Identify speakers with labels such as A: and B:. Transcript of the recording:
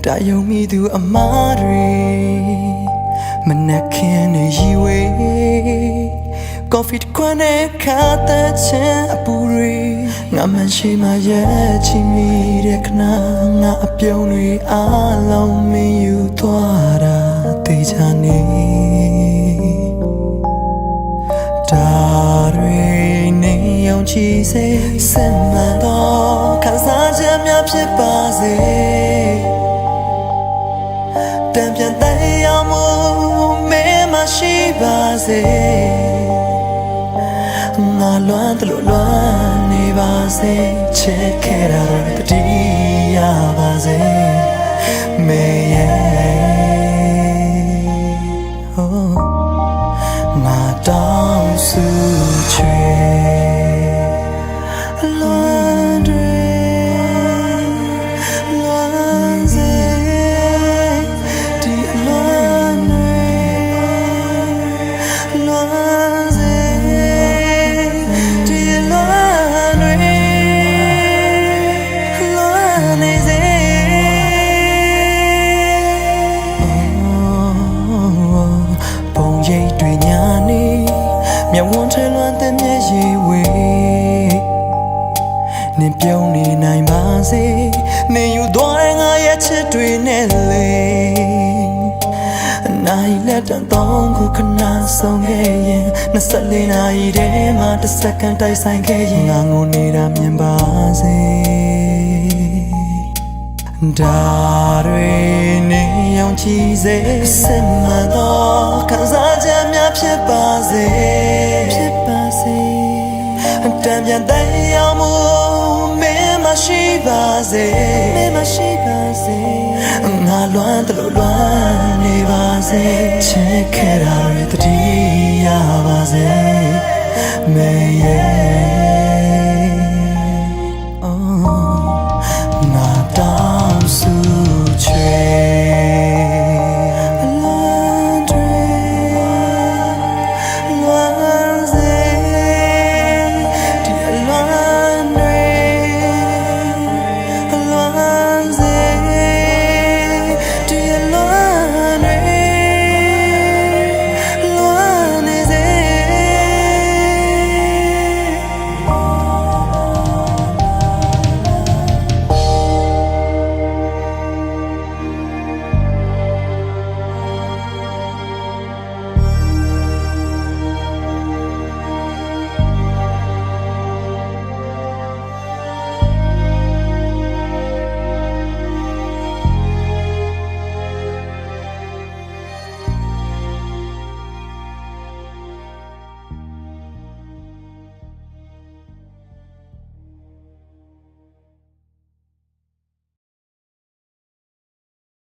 A: တာယုံမိသူအမားတွေမနှက်ခင်းနေရီဝေး Coffee တခွန်းနဲ့ခါတဲ့ချင်အပူတွေငါမရှိမှရဲ့ချီမိတဲ့ခဏငါအပြုံးတွေအားလုံးမင်းယူသွားတာသိချနေဒါတွေနေအောင်ချီစေစင်မှန်တော့ခံစားချက်များဖြစ်ပါစေတံပြန်တရားမှုမင်းမရှိပါစေငါလွမ်းတယ်လို့လွမ်းနေပါစေချစ်ခဲ့တာတတိယပါစေမေရဲ့ငါတောင်းစုချွေမြဝန်းထဲလွမ်းတဲ့မျက်ရည်ဝေးနင်ပြုံးနေနိုင်ပါစေနင်ယူသွားတဲ့ငါရဲ့ချစ်တွေနဲ့လေနိုင်လက်တန်တော့ခုခဏဆုံးခဲ့ရင်24နာရီတည်းမှာတစ်စက္ကန့်တိုက်ဆိုင်ခဲ့ရင်ငါငိုနေတာမြင်ပါစေဒါတွေနေအောင်ကြည့်စေစင်မှန်တော့ခံစားချက်များဖြစ်ပါစေတံပြန်တရားမှုမင်းမရှိပါစေငါလွမ်းတယ်လို့လွမ်းနေပါစေချစ်ခဲ့တာတွေတတိယပါစေမေရဲ့